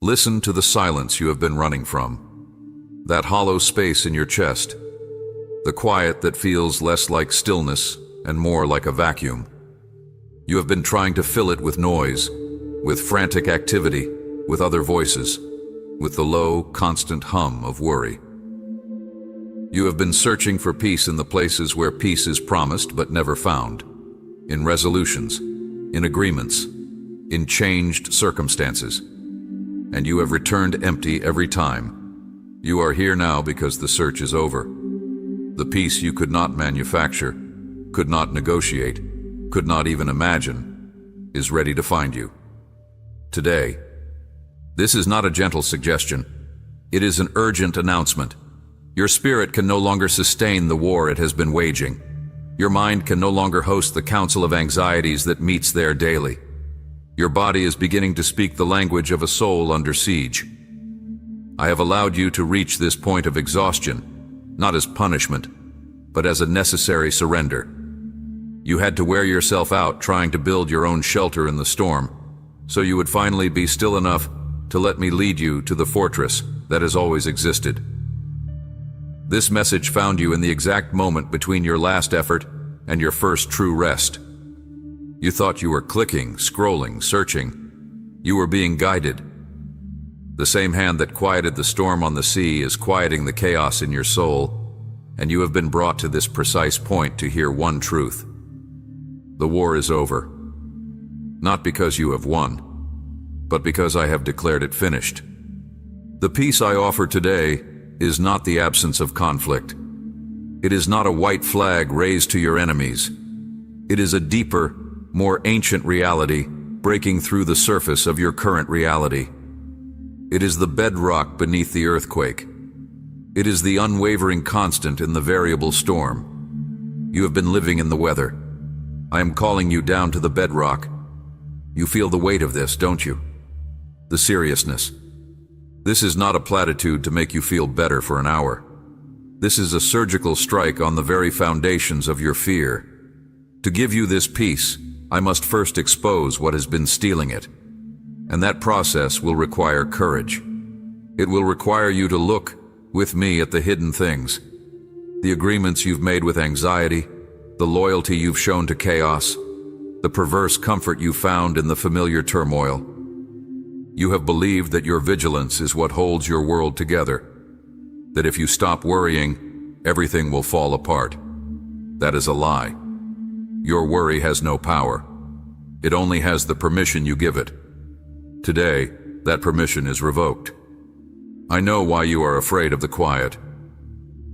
Listen to the silence you have been running from. That hollow space in your chest. The quiet that feels less like stillness and more like a vacuum. You have been trying to fill it with noise, with frantic activity, with other voices, with the low, constant hum of worry. You have been searching for peace in the places where peace is promised but never found. In resolutions, in agreements, in changed circumstances. And you have returned empty every time. You are here now because the search is over. The peace you could not manufacture, could not negotiate, could not even imagine, is ready to find you. Today, this is not a gentle suggestion. It is an urgent announcement. Your spirit can no longer sustain the war it has been waging. Your mind can no longer host the council of anxieties that meets there daily. Your body is beginning to speak the language of a soul under siege. I have allowed you to reach this point of exhaustion, not as punishment, but as a necessary surrender. You had to wear yourself out trying to build your own shelter in the storm, so you would finally be still enough to let me lead you to the fortress that has always existed. This message found you in the exact moment between your last effort and your first true rest. You thought you were clicking, scrolling, searching. You were being guided. The same hand that quieted the storm on the sea is quieting the chaos in your soul, and you have been brought to this precise point to hear one truth. The war is over. Not because you have won, but because I have declared it finished. The peace I offer today is not the absence of conflict. It is not a white flag raised to your enemies. It is a deeper, more ancient reality breaking through the surface of your current reality. It is the bedrock beneath the earthquake. It is the unwavering constant in the variable storm. You have been living in the weather. I am calling you down to the bedrock. You feel the weight of this, don't you? The seriousness. This is not a platitude to make you feel better for an hour. This is a surgical strike on the very foundations of your fear. To give you this peace, I must first expose what has been stealing it. And that process will require courage. It will require you to look with me at the hidden things, the agreements you've made with anxiety, the loyalty you've shown to chaos, the perverse comfort you found in the familiar turmoil. You have believed that your vigilance is what holds your world together, that if you stop worrying, everything will fall apart. That is a lie. Your worry has no power. It only has the permission you give it. Today, that permission is revoked. I know why you are afraid of the quiet.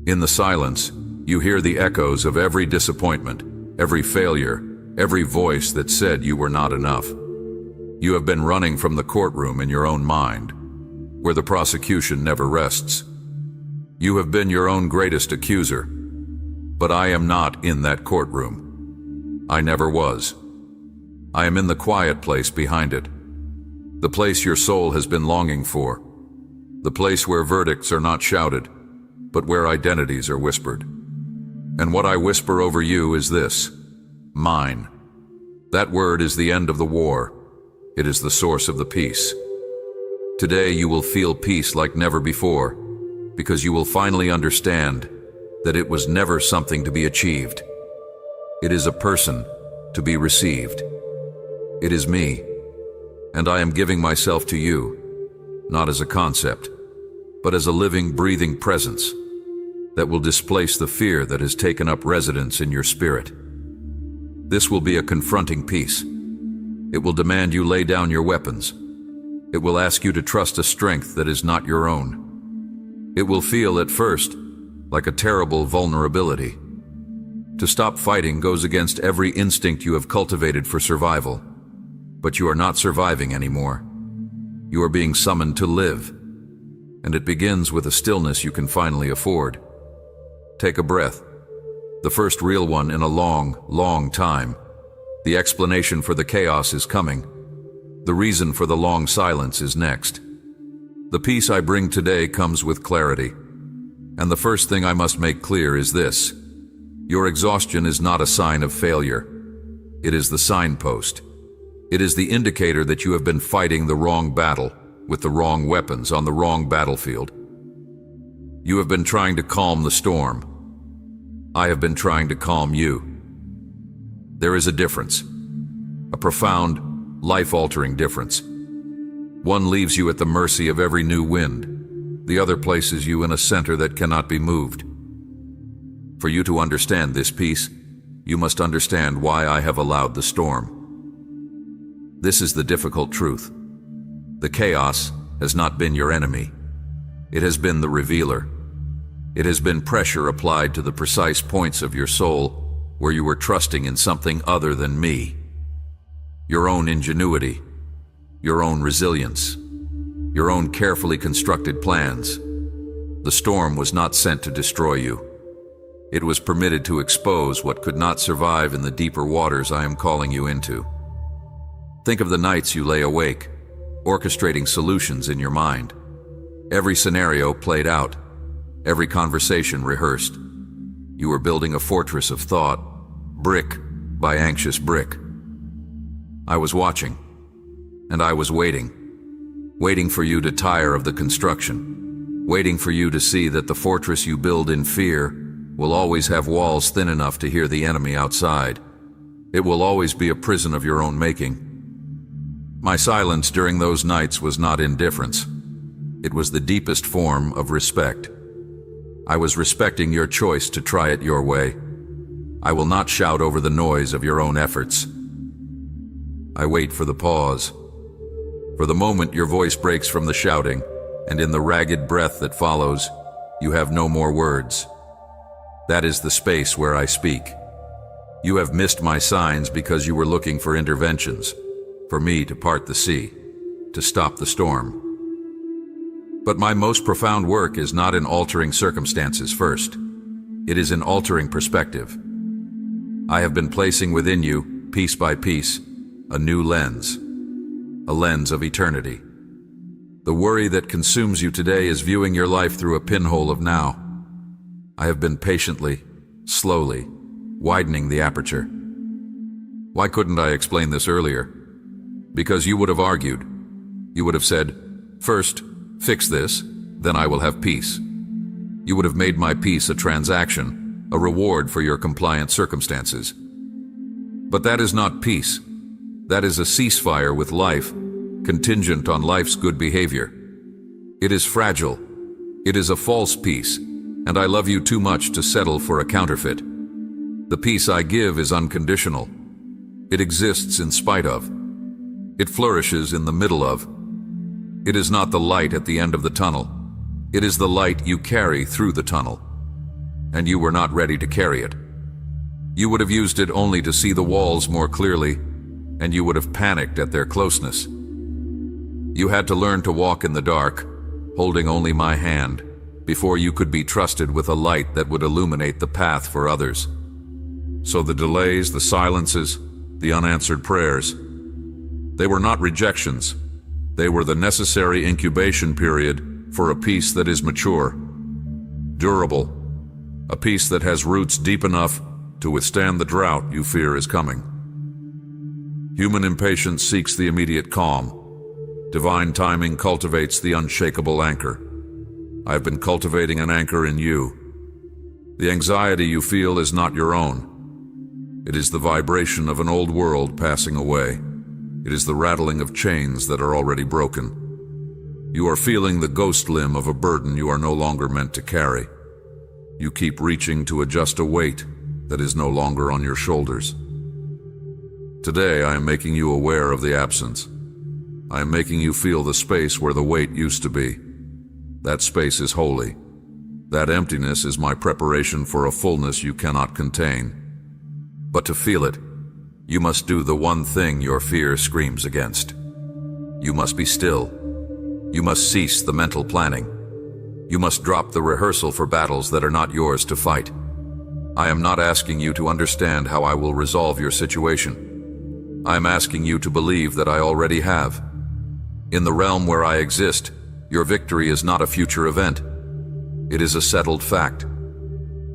In the silence, you hear the echoes of every disappointment, every failure, every voice that said you were not enough. You have been running from the courtroom in your own mind, where the prosecution never rests. You have been your own greatest accuser, but I am not in that courtroom. I never was. I am in the quiet place behind it, the place your soul has been longing for, the place where verdicts are not shouted, but where identities are whispered. And what I whisper over you is this: mine. That word is the end of the war. It is the source of the peace. Today you will feel peace like never before, because you will finally understand that it was never something to be achieved. It is a person to be received. It is me, and I am giving myself to you, not as a concept, but as a living, breathing presence that will displace the fear that has taken up residence in your spirit. This will be a confronting peace. It will demand you lay down your weapons. It will ask you to trust a strength that is not your own. It will feel at first like a terrible vulnerability. To stop fighting goes against every instinct you have cultivated for survival. But you are not surviving anymore. You are being summoned to live. And it begins with a stillness you can finally afford. Take a breath. The first real one in a long, long time. The explanation for the chaos is coming. The reason for the long silence is next. The peace I bring today comes with clarity. And the first thing I must make clear is this: your exhaustion is not a sign of failure. It is the signpost. It is the indicator that you have been fighting the wrong battle with the wrong weapons on the wrong battlefield. You have been trying to calm the storm. I have been trying to calm you. There is a difference, a profound, life-altering difference. One leaves you at the mercy of every new wind. The other places you in a center that cannot be moved. For you to understand this peace, you must understand why I have allowed the storm. This is the difficult truth. The chaos has not been your enemy. It has been the revealer. It has been pressure applied to the precise points of your soul where you were trusting in something other than me. Your own ingenuity, your own resilience, your own carefully constructed plans. The storm was not sent to destroy you. It was permitted to expose what could not survive in the deeper waters I am calling you into. Think of the nights you lay awake, orchestrating solutions in your mind. Every scenario played out, every conversation rehearsed. You were building a fortress of thought, brick by anxious brick. I was watching, and I was waiting for you to tire of the construction, waiting for you to see that the fortress you build in fear will always have walls thin enough to hear the enemy outside. It will always be a prison of your own making. My silence during those nights was not indifference. It was the deepest form of respect. I was respecting your choice to try it your way. I will not shout over the noise of your own efforts. I wait for the pause. For the moment your voice breaks from the shouting, and in the ragged breath that follows, you have no more words. That is the space where I speak. You have missed my signs because you were looking for interventions, for me to part the sea, to stop the storm. But my most profound work is not in altering circumstances first. It is in altering perspective. I have been placing within you, piece by piece, a new lens, a lens of eternity. The worry that consumes you today is viewing your life through a pinhole of now. I have been patiently, slowly, widening the aperture. Why couldn't I explain this earlier? Because you would have argued. You would have said, first, fix this, then I will have peace. You would have made my peace a transaction, a reward for your compliant circumstances. But that is not peace. That is a ceasefire with life, contingent on life's good behavior. It is fragile. It is a false peace, and I love you too much to settle for a counterfeit. The peace I give is unconditional. It exists in spite of. It flourishes in the middle of. It is not the light at the end of the tunnel. It is the light you carry through the tunnel. And you were not ready to carry it. You would have used it only to see the walls more clearly, and you would have panicked at their closeness. You had to learn to walk in the dark, holding only my hand, before you could be trusted with a light that would illuminate the path for others. So the delays, the silences, the unanswered prayers, they were not rejections. They were the necessary incubation period for a peace that is mature, durable, a peace that has roots deep enough to withstand the drought you fear is coming. Human impatience seeks the immediate calm. Divine timing cultivates the unshakable anchor. I have been cultivating an anchor in you. The anxiety you feel is not your own. It is the vibration of an old world passing away. It is the rattling of chains that are already broken. You are feeling the ghost limb of a burden you are no longer meant to carry. You keep reaching to adjust a weight that is no longer on your shoulders. Today I am making you aware of the absence. I am making you feel the space where the weight used to be. That space is holy. That emptiness is my preparation for a fullness you cannot contain. But to feel it, you must do the one thing your fear screams against. You must be still. You must cease the mental planning. You must drop the rehearsal for battles that are not yours to fight. I am not asking you to understand how I will resolve your situation. I am asking you to believe that I already have. In the realm where I exist, your victory is not a future event. It is a settled fact.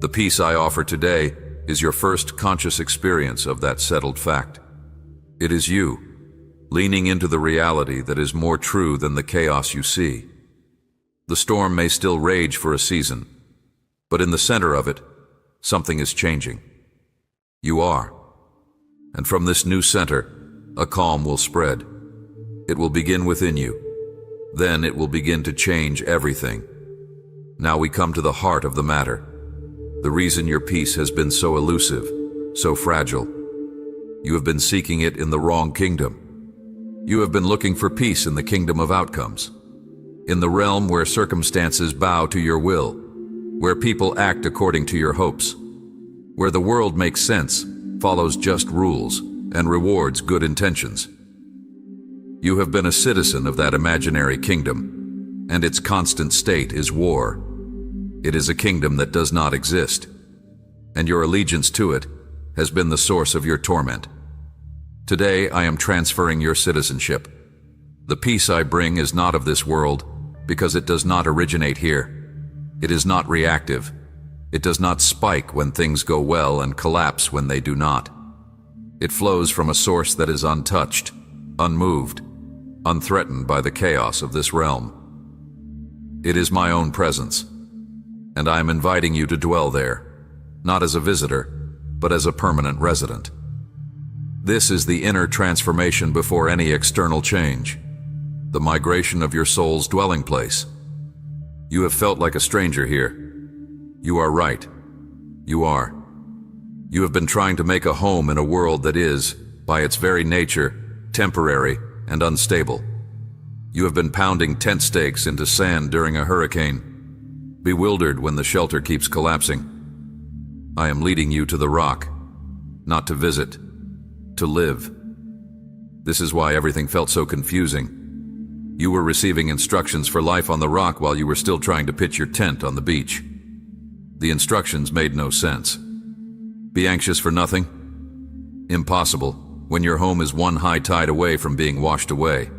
The peace I offer today is your first conscious experience of that settled fact. It is you. leaning into the reality that is more true than the chaos you see. The storm may still rage for a season, but in the center of it, something is changing. You are. And from this new center, a calm will spread. It will begin within you. Then it will begin to change everything. Now we come to the heart of the matter. The reason your peace has been so elusive, so fragile. You have been seeking it in the wrong kingdom. You have been looking for peace in the kingdom of outcomes, in the realm where circumstances bow to your will, where people act according to your hopes, where the world makes sense, follows just rules, and rewards good intentions. You have been a citizen of that imaginary kingdom, and its constant state is war. It is a kingdom that does not exist, and your allegiance to it has been the source of your torment. Today I am transferring your citizenship. The peace I bring is not of this world, because it does not originate here. It is not reactive. It does not spike when things go well and collapse when they do not. It flows from a source that is untouched, unmoved, unthreatened by the chaos of this realm. It is my own presence, and I am inviting you to dwell there, not as a visitor, but as a permanent resident. This is the inner transformation before any external change, the migration of your soul's dwelling place. You have felt like a stranger here. You are right. You are. You have been trying to make a home in a world that is, by its very nature, temporary and unstable. You have been pounding tent stakes into sand during a hurricane, bewildered when the shelter keeps collapsing. I am leading you to the rock, not to visit, to live. This is why everything felt so confusing. You were receiving instructions for life on the rock while you were still trying to pitch your tent on the beach. The instructions made no sense. Be anxious for nothing? Impossible, when your home is one high tide away from being washed away.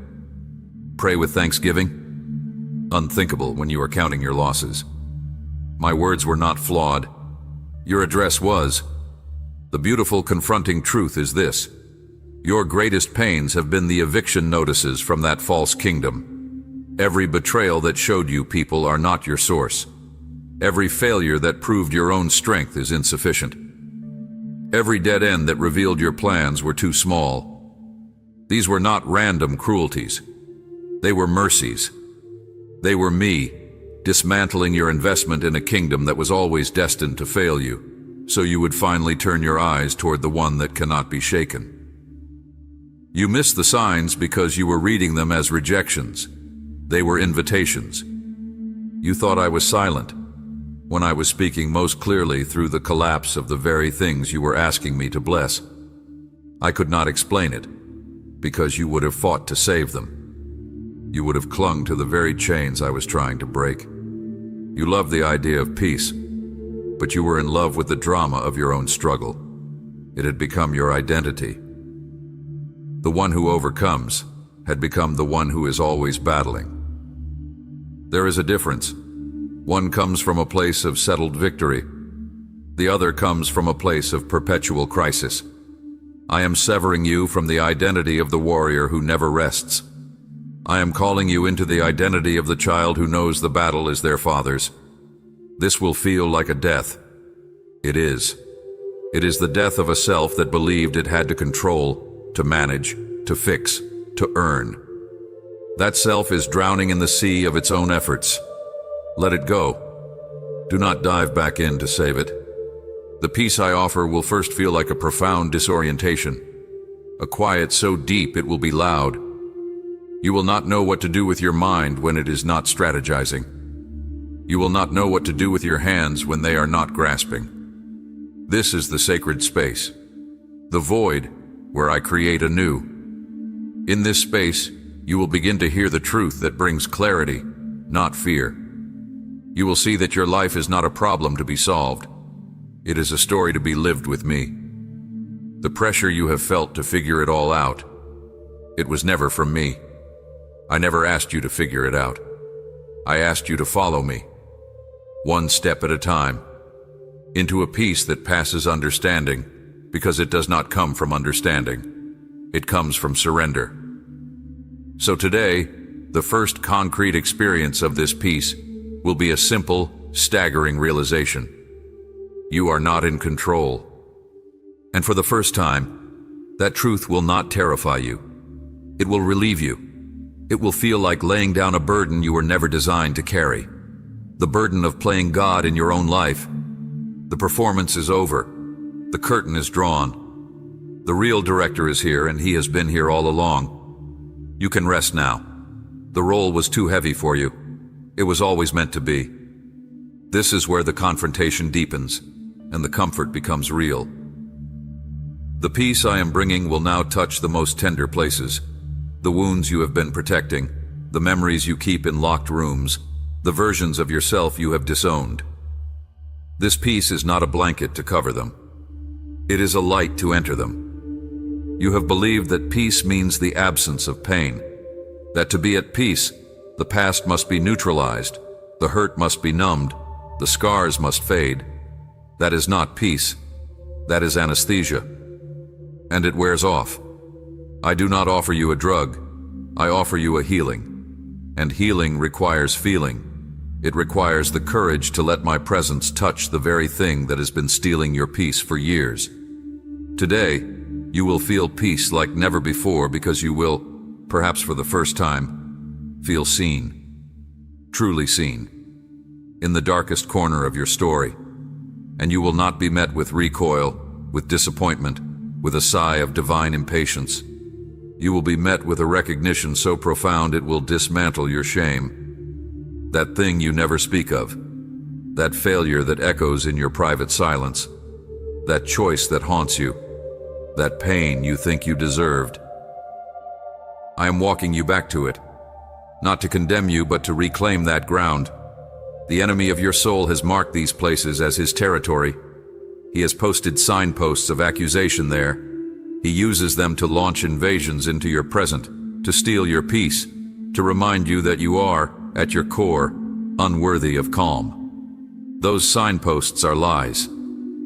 Pray with thanksgiving? Unthinkable when you are counting your losses. My words were not flawed. Your address was. The beautiful confronting truth is this. Your greatest pains have been the eviction notices from that false kingdom. Every betrayal that showed you people are not your source. Every failure that proved your own strength is insufficient. Every dead end that revealed your plans were too small. These were not random cruelties. They were mercies. They were me, dismantling your investment in a kingdom that was always destined to fail you, so you would finally turn your eyes toward the one that cannot be shaken. You missed the signs because you were reading them as rejections. They were invitations. You thought I was silent, when I was speaking most clearly through the collapse of the very things you were asking me to bless. I could not explain it, because you would have fought to save them. You would have clung to the very chains I was trying to break. You loved the idea of peace, but you were in love with the drama of your own struggle. It had become your identity. The one who overcomes had become the one who is always battling. There is a difference. One comes from a place of settled victory. The other comes from a place of perpetual crisis. I am severing you from the identity of the warrior who never rests. I am calling you into the identity of the child who knows the battle is their father's. This will feel like a death. It is. It is the death of a self that believed it had to control, to manage, to fix, to earn. That self is drowning in the sea of its own efforts. Let it go. Do not dive back in to save it. The peace I offer will first feel like a profound disorientation, a quiet so deep it will be loud. You will not know what to do with your mind when it is not strategizing. You will not know what to do with your hands when they are not grasping. This is the sacred space, the void where I create anew. In this space, you will begin to hear the truth that brings clarity, not fear. You will see that your life is not a problem to be solved. It is a story to be lived with me. The pressure you have felt to figure it all out, it was never from me. I never asked you to figure it out. I asked you to follow me, one step at a time, into a peace that passes understanding, because it does not come from understanding. It comes from surrender. So today, the first concrete experience of this peace will be a simple, staggering realization. You are not in control. And for the first time, that truth will not terrify you. It will relieve you. It will feel like laying down a burden you were never designed to carry. The burden of playing God in your own life. The performance is over. The curtain is drawn. The real director is here, and he has been here all along. You can rest now. The role was too heavy for you. It was always meant to be. This is where the confrontation deepens, and the comfort becomes real. The peace I am bringing will now touch the most tender places. The wounds you have been protecting, the memories you keep in locked rooms, the versions of yourself you have disowned. This peace is not a blanket to cover them. It is a light to enter them. You have believed that peace means the absence of pain, that to be at peace, the past must be neutralized, the hurt must be numbed, the scars must fade. That is not peace. That is anesthesia. And it wears off. I do not offer you a drug. I offer you a healing. And healing requires feeling. It requires the courage to let my presence touch the very thing that has been stealing your peace for years. Today, you will feel peace like never before because you will, perhaps for the first time, feel seen. Truly seen. In the darkest corner of your story. And you will not be met with recoil, with disappointment, with a sigh of divine impatience. You will be met with a recognition so profound it will dismantle your shame. That thing you never speak of. That failure that echoes in your private silence. That choice that haunts you. That pain you think you deserved. I am walking you back to it. Not to condemn you, but to reclaim that ground. The enemy of your soul has marked these places as his territory. He has posted signposts of accusation there. He uses them to launch invasions into your present, to steal your peace, to remind you that you are, at your core, unworthy of calm. Those signposts are lies.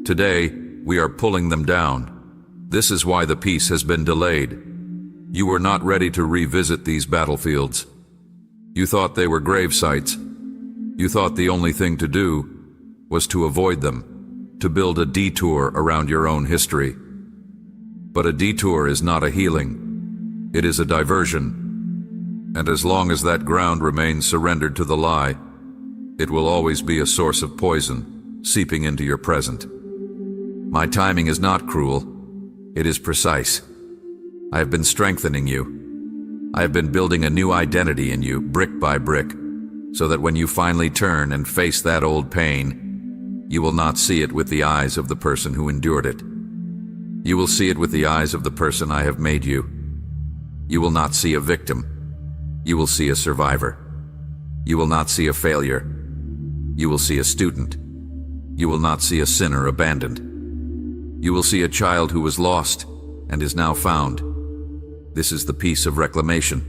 Today, we are pulling them down. This is why the peace has been delayed. You were not ready to revisit these battlefields. You thought they were grave sites. You thought the only thing to do was to avoid them, to build a detour around your own history. But a detour is not a healing. It is a diversion. And as long as that ground remains surrendered to the lie, it will always be a source of poison, seeping into your present. My timing is not cruel. It is precise. I have been strengthening you. I have been building a new identity in you, brick by brick, so that when you finally turn and face that old pain, you will not see it with the eyes of the person who endured it. You will see it with the eyes of the person I have made you. You will not see a victim. You will see a survivor. You will not see a failure. You will see a student. You will not see a sinner abandoned. You will see a child who was lost and is now found. This is the peace of reclamation.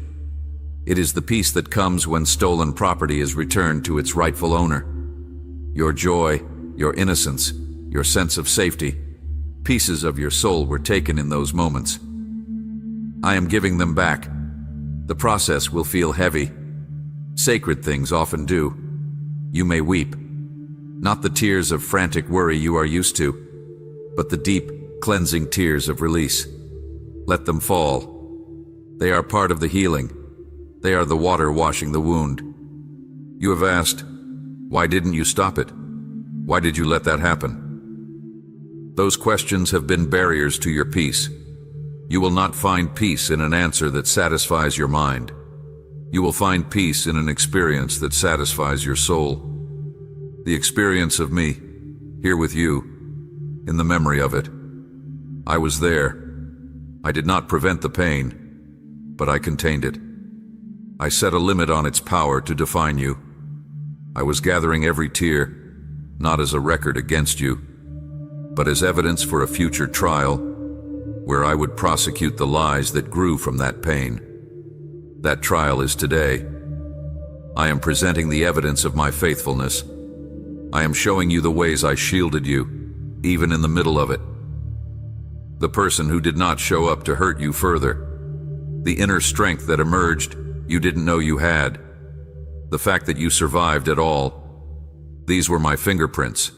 It is the peace that comes when stolen property is returned to its rightful owner. Your joy, your innocence, your sense of safety, pieces of your soul were taken in those moments. I am giving them back. The process will feel heavy. Sacred things often do. You may weep. Not the tears of frantic worry you are used to, but the deep, cleansing tears of release. Let them fall. They are part of the healing. They are the water washing the wound. You have asked, why didn't you stop it? Why did you let that happen? Those questions have been barriers to your peace. You will not find peace in an answer that satisfies your mind. You will find peace in an experience that satisfies your soul. The experience of me, here with you, in the memory of it. I was there. I did not prevent the pain, but I contained it. I set a limit on its power to define you. I was gathering every tear, not as a record against you, but as evidence for a future trial where I would prosecute the lies that grew from that pain. That trial is today. I am presenting the evidence of my faithfulness. I am showing you the ways I shielded you, even in the middle of it. The person who did not show up to hurt you further. the inner strength that emerged you didn't know you had, the fact that you survived at all. These were my fingerprints.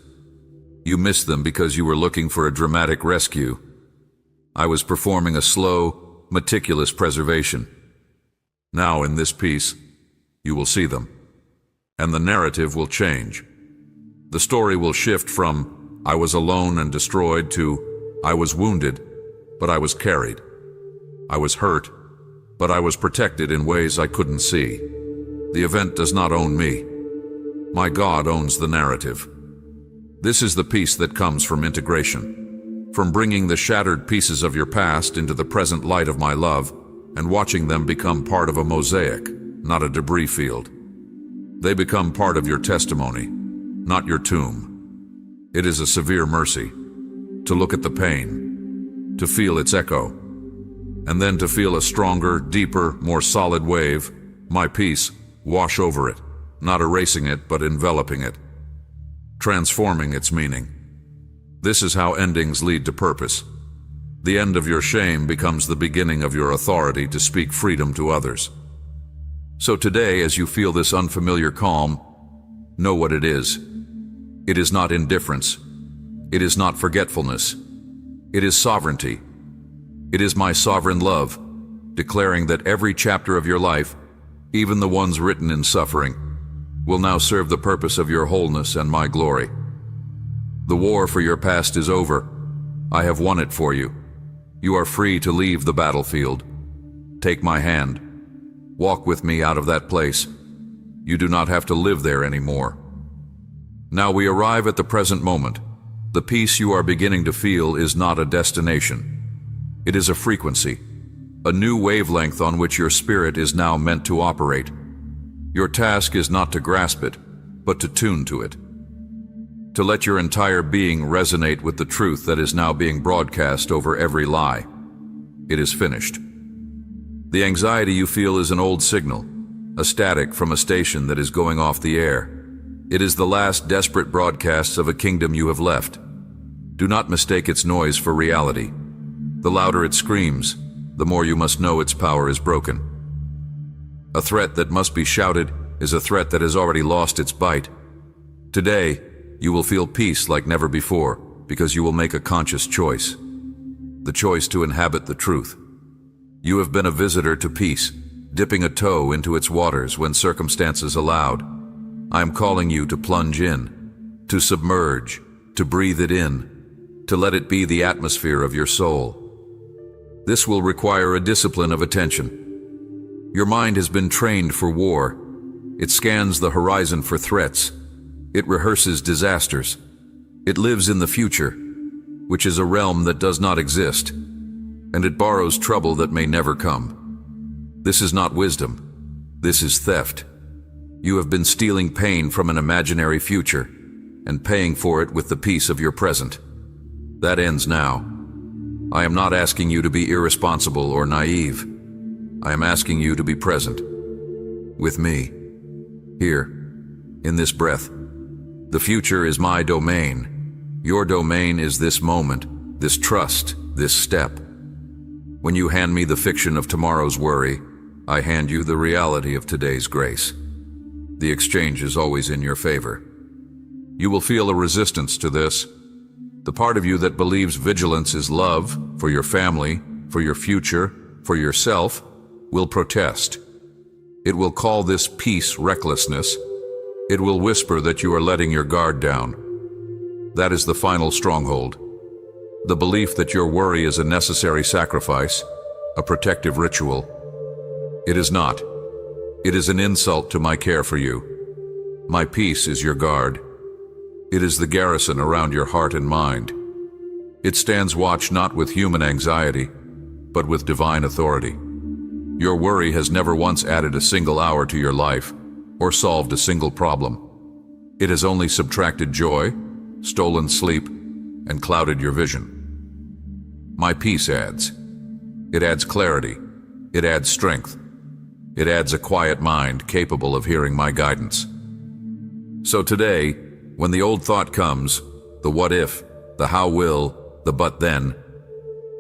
You missed them because you were looking for a dramatic rescue. I was performing a slow, meticulous preservation. Now, in this piece, you will see them, and the narrative will change. The story will shift from "I was alone and destroyed" to "I was wounded, but I was carried. I was hurt, but I was protected in ways I couldn't see." The event does not own me. My God owns the narrative. This is the peace that comes from integration, from bringing the shattered pieces of your past into the present light of my love and watching them become part of a mosaic, not a debris field. They become part of your testimony, not your tomb. It is a severe mercy to look at the pain, to feel its echo, and then to feel a stronger, deeper, more solid wave, my peace, wash over it, not erasing it but enveloping it, transforming its meaning. This is how endings lead to purpose. The end of your shame becomes the beginning of your authority to speak freedom to others. So today, as you feel this unfamiliar calm, know what it is. It is not indifference. It is not forgetfulness. It is sovereignty. It is my sovereign love, declaring that every chapter of your life, even the ones written in suffering, will now serve the purpose of your wholeness and my glory. The war for your past is over. I have won it for you. You are free to leave the battlefield. Take my hand. Walk with me out of that place. You do not have to live there anymore. Now we arrive at the present moment. The peace you are beginning to feel is not a destination. It is a frequency, a new wavelength on which your spirit is now meant to operate. Your task is not to grasp it, but to tune to it. To let your entire being resonate with the truth that is now being broadcast over every lie. It is finished. The anxiety you feel is an old signal, a static from a station that is going off the air. It is the last desperate broadcasts of a kingdom you have left. Do not mistake its noise for reality. The louder it screams, the more you must know its power is broken. A threat that must be shouted is a threat that has already lost its bite. Today, you will feel peace like never before because you will make a conscious choice. The choice to inhabit the truth. You have been a visitor to peace, dipping a toe into its waters when circumstances allowed. I am calling you to plunge in, to submerge, to breathe it in, to let it be the atmosphere of your soul. This will require a discipline of attention. Your mind has been trained for war. It scans the horizon for threats. It rehearses disasters. It lives in the future, which is a realm that does not exist, and it borrows trouble that may never come. This is not wisdom. This is theft. You have been stealing pain from an imaginary future and paying for it with the peace of your present. That ends now. I am not asking you to be irresponsible or naive. I am asking you to be present. With me. Here. In this breath. The future is my domain. Your domain is this moment, this trust, this step. When you hand me the fiction of tomorrow's worry, I hand you the reality of today's grace. The exchange is always in your favor. You will feel a resistance to this. The part of you that believes vigilance is love for your family, for your future, for yourself, will protest. It will call this peace recklessness. It will whisper that you are letting your guard down. That is the final stronghold. The belief that your worry is a necessary sacrifice, a protective ritual. It is not. It is an insult to my care for you. My peace is your guard. It is the garrison around your heart and mind. It stands watch not with human anxiety, but with divine authority. Your worry has never once added a single hour to your life or solved a single problem. It has only subtracted joy, stolen sleep, and clouded your vision. My peace adds. It adds clarity. It adds strength. It adds a quiet mind capable of hearing my guidance. So today, when the old thought comes, the what if, the how will, the but then,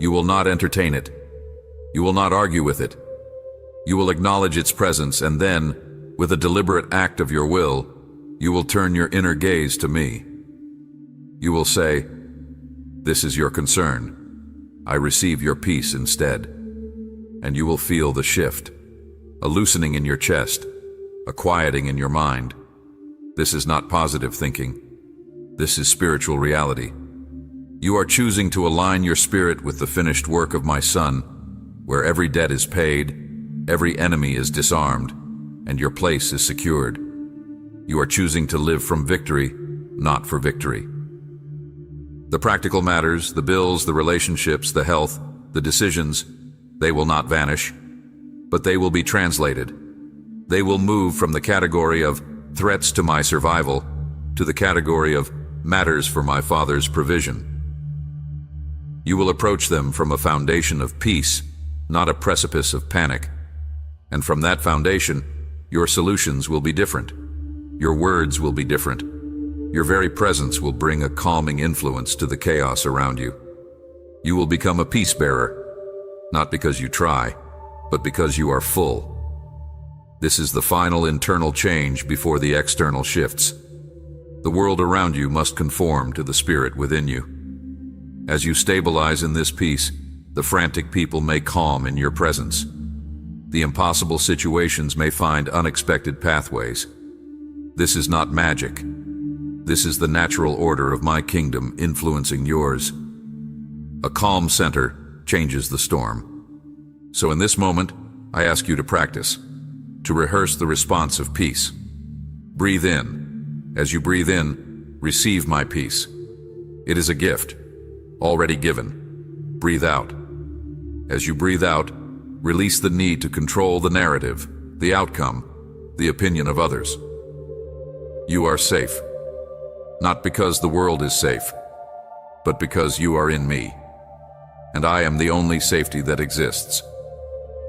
you will not entertain it. You will not argue with it. You will acknowledge its presence, and then, with a deliberate act of your will, you will turn your inner gaze to me. You will say, "This is your concern. I receive your peace instead." And you will feel the shift, a loosening in your chest, a quieting in your mind. This is not positive thinking. This is spiritual reality. You are choosing to align your spirit with the finished work of my Son, where every debt is paid, every enemy is disarmed, and your place is secured. You are choosing to live from victory, not for victory. The practical matters, the bills, the relationships, the health, the decisions, they will not vanish, but they will be translated. They will move from the category of threats to my survival to the category of matters for my Father's provision. You will approach them from a foundation of peace, not a precipice of panic. And from that foundation, your solutions will be different. Your words will be different. Your very presence will bring a calming influence to the chaos around you. You will become a peace bearer, not because you try, but because you are full. This is the final internal change before the external shifts. The world around you must conform to the spirit within you. As you stabilize in this peace, the frantic people may calm in your presence. The impossible situations may find unexpected pathways. This is not magic. This is the natural order of my kingdom influencing yours. A calm center changes the storm. So in this moment, I ask you to practice, to rehearse the response of peace. Breathe in. As you breathe in, receive my peace. It is a gift, already given. Breathe out. As you breathe out, release the need to control the narrative, the outcome, the opinion of others. You are safe, not because the world is safe, but because you are in me, and I am the only safety that exists.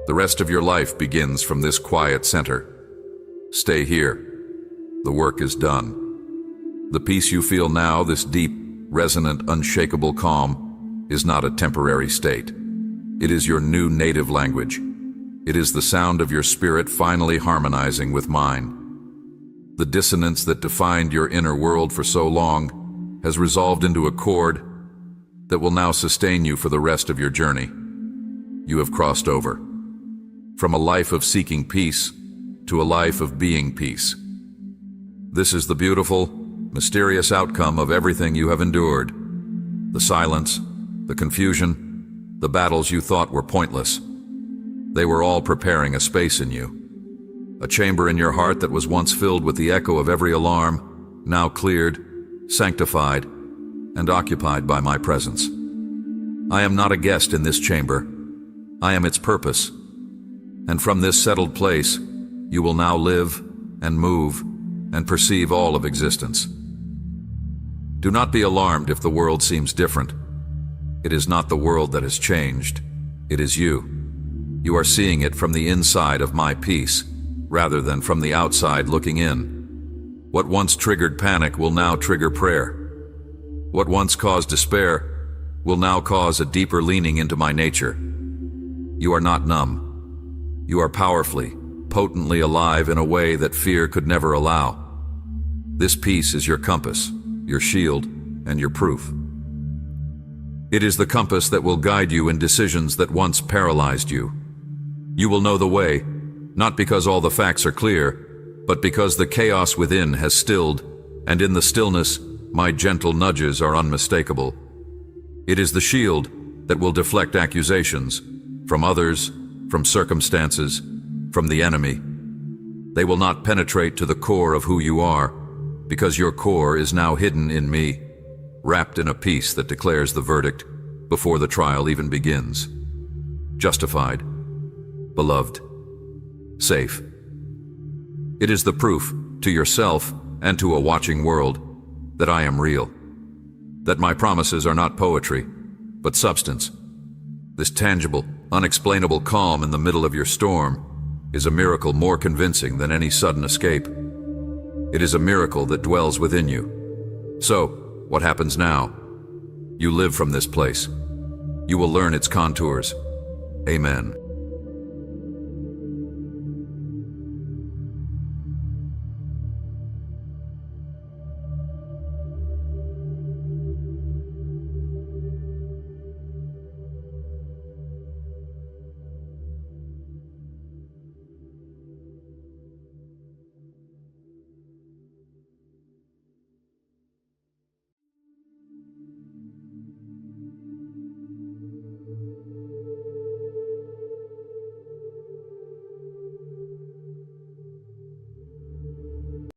The rest of your life begins from this quiet center. Stay here. The work is done. The peace you feel now, this deep, resonant, unshakable calm, is not a temporary state. It is your new native language. It is the sound of your spirit finally harmonizing with mine. The dissonance that defined your inner world for so long has resolved into a chord that will now sustain you for the rest of your journey. You have crossed over from a life of seeking peace to a life of being peace. This is the beautiful, mysterious outcome of everything you have endured. The silence, the confusion, the battles you thought were pointless. They were all preparing a space in you. A chamber in your heart that was once filled with the echo of every alarm, now cleared, sanctified, and occupied by my presence. I am not a guest in this chamber. I am its purpose. And from this settled place, you will now live and move and perceive all of existence. Do not be alarmed if the world seems different. It is not the world that has changed. It is you. You are seeing it from the inside of my peace, rather than from the outside looking in. What once triggered panic will now trigger prayer. What once caused despair will now cause a deeper leaning into my nature. You are not numb. You are powerfully, potently alive in a way that fear could never allow. This peace is your compass, your shield, and your proof. It is the compass that will guide you in decisions that once paralyzed you. You will know the way, not because all the facts are clear, but because the chaos within has stilled, and in the stillness, my gentle nudges are unmistakable. It is the shield that will deflect accusations from others, from circumstances, from the enemy. They will not penetrate to the core of who you are, because your core is now hidden in me, wrapped in a peace that declares the verdict before the trial even begins. Justified, beloved, safe. It is the proof to yourself and to a watching world that I am real, that my promises are not poetry, but substance. This tangible, unexplainable calm in the middle of your storm is a miracle more convincing than any sudden escape. It is a miracle that dwells within you. So, what happens now? You live from this place. You will learn its contours. Amen.